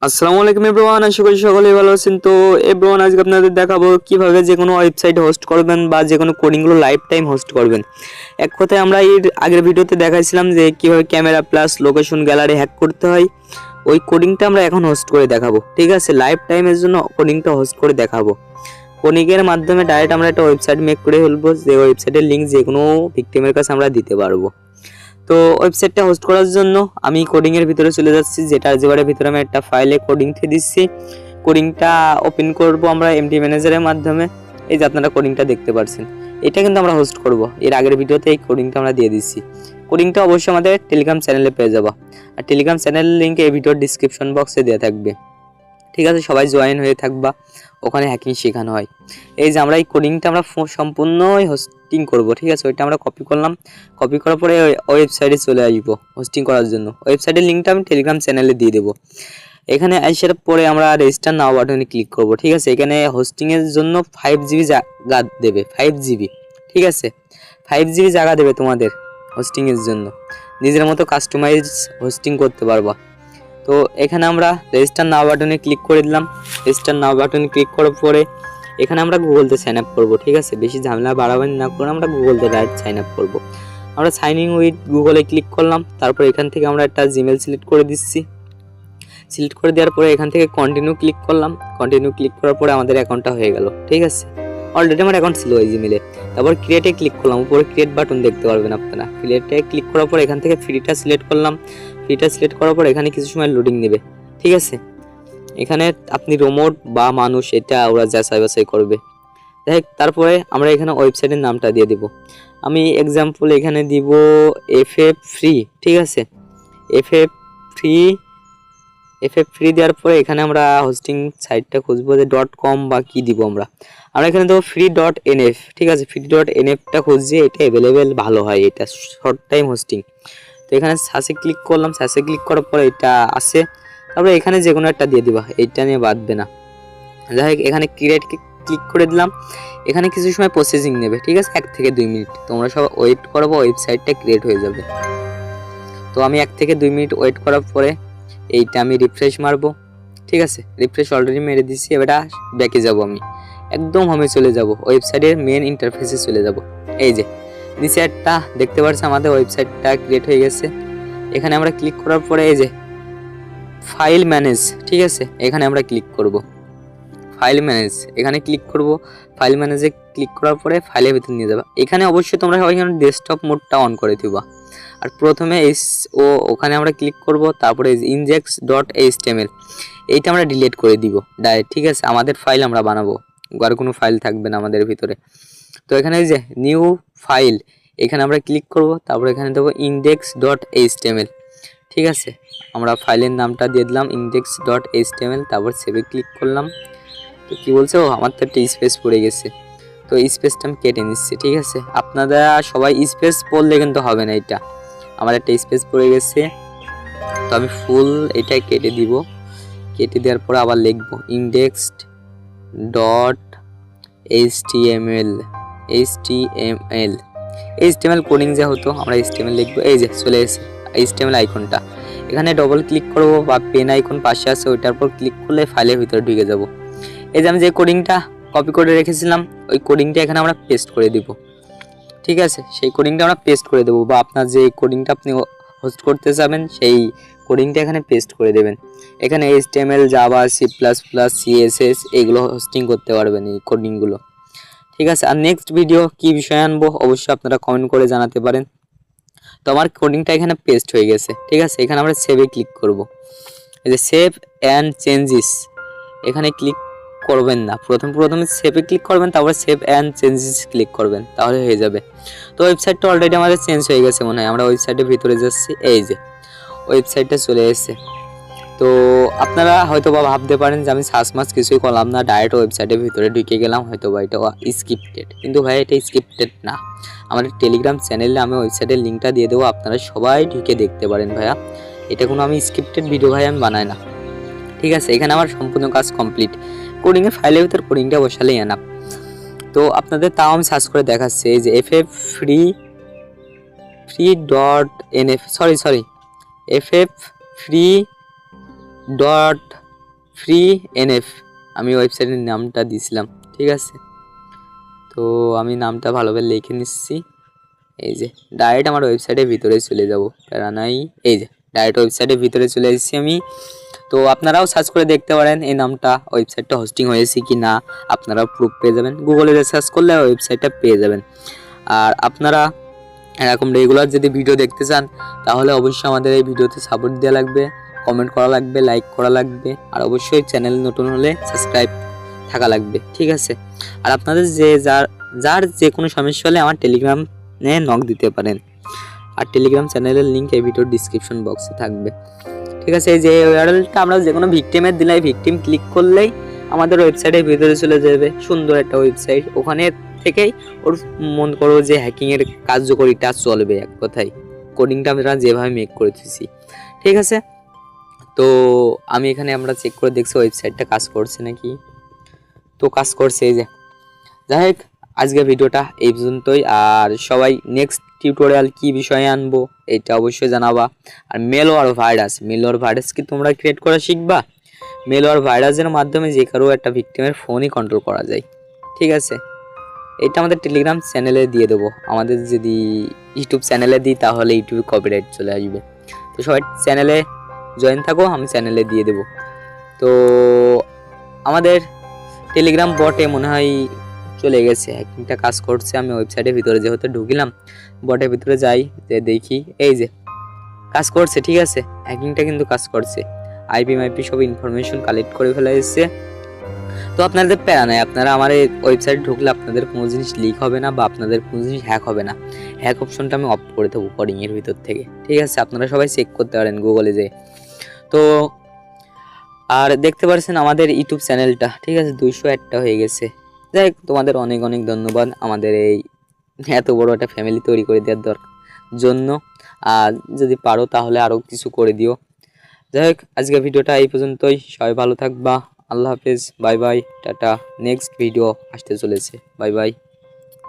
আসসালামু আলাইকুম এভরিওয়ান, আশা করি সকলেই ভালো আছেন। তো এভরিওয়ান, আজকে আপনাদের দেখাবো কিভাবে যে কোনো ওয়েবসাইট হোস্ট করবেন বা যে কোনো কোডিংগুলো লাইফ টাইম হোস্ট করবেন। এক কথায় আমরা এর আগের ভিডিওতে দেখাইছিলাম যে কিভাবে camera plus location gallery hack করতে হয়। ওই কোডিংটা আমরা এখন হোস্ট করে দেখাবো, ঠিক আছে? লাইফ টাইমের জন্য কোডিংটা হোস্ট করে দেখাবো। কোডিংয়ের মাধ্যমে ডাইরেক্ট আমরা একটা ওয়েবসাইট মেক করে ফেলবো, যে ওয়েবসাইটের লিঙ্ক যে কোনো ভিকটিমের কাছে আমরা দিতে পারবো। তো ওয়েবসাইটটা হোস্ট করার জন্য আমি কোডিংয়ের ভিতরে চলে যাচ্ছি, যেটা আলজেব্রার ভিতরে আমি একটা ফাইলে কোডিং দিয়ে দিচ্ছি। কোডিংটা ওপেন করব আমরা এমডি ম্যানেজারের মাধ্যমে। এই যে আপনারা কোডিংটা দেখতে পাচ্ছেন, এটা কিন্তু আমরা হোস্ট করব। এর আগের ভিডিওতে এই কোডিংটা আমরা দিয়ে দিচ্ছি। কোডিংটা অবশ্যই আমাদের টেলিগ্রাম চ্যানেলে পেয়ে যাবো, আর টেলিগ্রাম চ্যানেলের লিঙ্ক এই ভিডিওর ডিসক্রিপশন বক্সে দেওয়া থাকবে, ঠিক আছে? সবাই জয়েন হয়ে থাকবা, ওখানে হ্যাকিং শেখানো হয়। এই যে আমরা এই কোডিংটা আমরা সম্পূর্ণই হোস্টিং করব, ঠিক আছে? ওইটা আমরা কপি করলাম, কপি করার পরে ওয়েবসাইটে চলে আসবো হোস্টিং করার জন্য। ওয়েবসাইটের লিঙ্কটা আমি টেলিগ্রাম চ্যানেলে দিয়ে দেবো। এখানে আসার পরে আমরা রেজিস্টার নাও বাটনে ক্লিক করব, ঠিক আছে? এখানে হোস্টিংয়ের জন্য 5 GB জায়গা দেবে, 5 GB, ঠিক আছে? 5 GB জায়গা দেবে তোমাদের হোস্টিংয়ের জন্য। নিজের মতো কাস্টমাইজ হোস্টিং করতে পারবা। তো এখানে আমরা রেজিস্টার নাও বাটনে ক্লিক করে দিলাম। রেজিস্টার নাও বাটনে ক্লিক করার পরে এখানে আমরা গুগলতে সাইন আপ করবো, ঠিক আছে? বেশি ঝামেলা বাড়াবাড়ি না করে আমরা গুগলতে ডাইরেক্ট সাইন আপ করবো। আমরা সাইন ইন উইথ গুগলে ক্লিক করলাম। তারপর এখান থেকে আমরা একটা জিমেল সিলেক্ট করে দিচ্ছি। সিলেক্ট করে দেওয়ার পরে এখান থেকে কন্টিনিউ ক্লিক করলাম। কন্টিনিউ ক্লিক করার পরে আমাদের অ্যাকাউন্টটা হয়ে গেল, ঠিক আছে? অলরেডি আমার অ্যাকাউন্ট ছিল এই জিমেলে। তারপর ক্রিয়েটে ক্লিক করলাম, উপরে ক্রিয়েট বাটন দেখতে পারবেন আপনারা। ক্রিয়েটে ক্লিক করার পর এখান থেকে ফ্রিটা সিলেক্ট করলাম। ফ্রিটা সিলেক্ট করার পর এখানে কিছু সময় লোডিং নেবে, ঠিক আছে? এখানে আপনি রোমোট বা মানুষ, এটা ওরা যাচাই বাছাই করবে। দেখ, তারপরে আমরা এখানে ওয়েবসাইটের নামটা দিয়ে দিব। আমি এক্সাম্পল এখানে দিব এফএফ ফ্রি, ঠিক আছে? এফএফ ফ্রি, এফএফ ফ্রি দেওয়ার পরে এখানে আমরা হোস্টিং সাইটটা খুঁজবো যে .com বা কি দিব আমরা এখানে দেবো free.nf, ঠিক আছে? free.nfটা খুঁজছি, এটা অ্যাভেলেবেল ভালো হয়, এটা শর্ট টাইম হোস্টিং। তো এখানে সার্চে ক্লিক করলাম। সার্চে ক্লিক করার পরে এটা আসে, তারপরে এখানে যে কোনো একটা দিয়ে দিবা, এইটা নিয়ে বাদবে না। যাই হোক, এখানে ক্রিয়েট ক্লিক করে দিলাম। এখানে কিছু সময় প্রসেসিং নেবে, ঠিক আছে? 1 থেকে 2 মিনিট তোমরা সব ওয়েট করবো, ওয়েবসাইটটা ক্রিয়েট হয়ে যাবে। তো আমি 1 থেকে 2 মিনিট ওয়েট করার পরে এইটা আমি রিফ্রেশ মারবো, ঠিক আছে? রিফ্রেশ অলরেডি মেরে দিচ্ছি। এবার ব্যাকে যাব, আমি একদম হোমে চলে যাব, ওয়েবসাইটের মেন ইন্টারফেসে চলে যাব। এই যে নিচে একটা দেখতে পাচ্ছি আমাদের ওয়েবসাইটটা ক্রিয়েট হয়ে গেছে। এখানে আমরা ক্লিক করার পরে এই যে ফাইল ম্যানেজ, ঠিক আছে? এখানে আমরা ক্লিক করব, ফাইল ম্যানেজ এখানে ক্লিক করব। ফাইল ম্যানেজে ক্লিক করার পরে ফাইলের ভিতরে নিয়ে যাবা। এখানে অবশ্যই তোমরা সবাই এখানে ডেস্কটপ মোডটা অন করে দিবা। আর প্রথমে ওখানে আমরা ক্লিক করব, তারপরে index.html এইটা আমরা ডিলিট করে দিব ডাইরেক্ট, ঠিক আছে? আমাদের ফাইল আমরা বানাবো, আর কোনো ফাইল থাকবে না আমাদের ভিতরে। তো এখানে এই যে নিউ ফাইল, এখানে আমরা ক্লিক করব, তারপরে এখানে দেবো index.html, ঠিক আছে? আমরা ফাইলের নামটা দিয়ে দিলাম index.html, তারপর সেভে ক্লিক করলাম। তো কি বলছে, আমার তো একটা স্পেস পড়ে গেছে, তো স্পেসটা আমি কেটে নিচ্ছি, ঠিক আছে? আপনারা সবাই স্পেস পড়লে কিন্তু হবে না, এটা আমার একটা স্পেস পড়ে গেছে, তো আমি ফুল এটা কেটে দিব। কেটে দেওয়ার পরে আবার লিখবো index.html কোডিং যা হতো আমরা HTML লিখবো। এই যে চলে এসেছে HTML আইকনটা, এখানে ডবল ক্লিক করব বা পেন আইকন পাশে আছে ওইটার উপর ক্লিক করলে ফাইলের ভিতরে ঢুকে যাব। এই যে আমি যে কোডিংটা কপি করে রেখেছিলাম, ওই কোডিংটা এখানে আমরা পেস্ট করে দিব, ঠিক আছে? সেই কোডিংটা আমরা পেস্ট করে দেবো, বা আপনার যে কোডিংটা আপনি হোস্ট করতে যাবেন সেই কোডিংটা এখানে পেস্ট করে দেবেন। এখানে HTML, জাভা, C++, CSS এগুলো হোস্টিং করতে পারবেন এই কোডিংগুলো, ঠিক আছে? আর নেক্সট ভিডিও কি বিষয় আনবো অবশ্যই আপনারা কমেন্ট করে জানাতে পারেন। তো আমার কোডিংটা এখানে পেস্ট হয়ে গেছে, ঠিক আছে? এখানে আমরা সেভে ক্লিক করব। এই যে সেভ অ্যান্ড চেঞ্জেস, এখানে ক্লিক করবেন না, প্রথমে সেভে ক্লিক করবেন, তারপর সেভ অ্যান্ড চেঞ্জেস ক্লিক করবেন, তাহলে হয়ে যাবে। তো ওয়েবসাইটটা অলরেডি আমাদের চেঞ্জ হয়ে গেছে মনে হয়। আমরা ওয়েবসাইটের ভিতরে যাচ্ছি, এই যে ওয়েবসাইটটা চলে এসেছে। তো আপনারা হয়তো বা ভাবতে পারেন যে আমি সার্চ মাস কিছুই করলাম না, ডাইরেক্ট ওয়েবসাইটের ভিতরে ঢুকে গেলাম, হয়তো বা এটা স্ক্রিপ্টেড। কিন্তু ভাই এটা স্ক্রিপ্টেড না, আমাদের টেলিগ্রাম চ্যানেলে আমি ওয়েবসাইটের লিঙ্কটা দিয়ে দেবো, আপনারা সবাই ঢুকে দেখতে পারেন ভাইয়া। এটা কোনো আমি স্ক্রিপ্টেড ভিডিও ভাই আমি বানাই না, ঠিক আছে? এখানে আমার সম্পূর্ণ কাজ কমপ্লিট। কোডিংয়ের ফাইলের ভিতর কোডিংটা বসালেই এনাফ। তো আপনাদের তাও আমি সার্চ করে দেখাচ্ছি, এই যে FF free.nf, sorry FF free.nf, free NF আমি ওয়েবসাইটের নামটা দিছিলাম, ঠিক আছে। তো আমি নামটা ভালোভাবে লিখে নিচ্ছি। এই যে ডাইরেক্ট আমার ওয়েবসাইটের ভিতরে চলে যাব, প্যারা নাই। এই যে ডাইরেক্ট ওয়েবসাইটের ভিতরে চলে এসেছি আমি। তো আপনারাও সার্চ করে দেখতে পারেন এই নামটা ওয়েবসাইটটা হোস্টিং হয়েছে কি না, আপনারাও প্রুফ পেয়ে যাবেন। গুগলে সার্চ করলে ওয়েবসাইটটা পেয়ে যাবেন। আর আপনারা এরকম রেগুলার যদি ভিডিও দেখতে চান তাহলে অবশ্যই আমাদের এই ভিডিওতে সাপোর্ট দেওয়া লাগবে, কমেন্ট করা লাগবে, লাইক করা লাগবে, আর অবশ্যই চ্যানেল নতুন হলে সাবস্ক্রাইব থাকা লাগবে, ঠিক আছে। আর আপনাদের যার যে কোনো সমস্যা হলে আমার টেলিগ্রামে নক দিতে পারেন। আর টেলিগ্রাম চ্যানেলের লিঙ্ক এই ভিডিওর ডিসক্রিপশন বক্সে থাকবে, ঠিক আছে। এই যে ইউআরএলটা আমরা যে কোনো ভিকটিমের দিলে ভিকটিম ক্লিক করলেই আমাদের ওয়েবসাইটের ভিতরে চলে যাবে, সুন্দর একটা ওয়েবসাইট। ওখানে থেকেই ওর মন করো যে হ্যাকিংয়ের কার্যকরিতা চলবে, এক কথায় কোডিংটা আমরা যেভাবে মেক করেছি, ঠিক আছে। তো আমি এখানে আমরা চেক করে দেখছি ওয়েবসাইটটা কাজ করছে নাকি। তো কাজ করছে, এই যে। যাই হোক, আজকে ভিডিওটা এই পর্যন্তই। আর সবাই নেক্সট টিউটোরিয়াল কি বিষয়ে আনবো এটা অবশ্যই জানাবা। আর মেলওয়্যার ভাইরাস কি তোমরা ক্রিয়েট করা শিখবা? মেলওয়্যার ভাইরাসের মাধ্যমে যে কারো একটা ভিকটিমের ফোনই কন্ট্রোল করা যায়, ঠিক আছে। এটা আমাদের টেলিগ্রাম চ্যানেলে দিয়ে দেবো। আমাদের যদি ইউটিউব চ্যানেলে দিই তাহলে ইউটিউবে কপিরাইট চলে আসবে। তো সবাই চ্যানেলে জয়েন থাকো, আমি চ্যানেলে দিয়ে দেবো। তো আমাদের টেলিগ্রাম বটে মনে হয় চলে গেছে, হ্যাকিংটা কাজ করছে। আমি ওয়েবসাইটের ভিতরে যেহেতু ঢুকিলাম, বটের ভিতরে যাই, যে দেখি এই যে কাজ করছে, ঠিক আছে। হ্যাকিংটা কিন্তু কাজ করছে, আইপি মাইপি সব ইনফরমেশন কালেক্ট করে ফেলা এসছে। তো আপনাদের প্যারা নাই, আপনারা আমার এই ওয়েবসাইট ঢুকলে আপনাদের কোনো জিনিস লিক হবে না বা আপনাদের কোনো জিনিস হ্যাক হবে না। হ্যাক অপশনটা আমি অফ করে দেবো কোডিংয়ের ভিতর থেকে, ঠিক আছে। আপনারা সবাই চেক করতে পারেন গুগলে যে। তো আর দেখতে পাচ্ছেন আমাদের ইউটিউব চ্যানেলটা, ঠিক আছে, 201টা হয়ে গেছে। যাই হোক, তোমাদের অনেক অনেক ধন্যবাদ আমাদের এই এত বড় একটা ফ্যামিলি তৈরি করে দেওয়ার জন্য। আর যদি পারো তাহলে আরও কিছু করে দিও। যাই হোক, আজকে ভিডিওটা এই পর্যন্তই। সবাই ভালো থাকবা। আল্লাহ হাফেজ, bye bye, tata. Next video আসতে চলেছে, বাই বাই।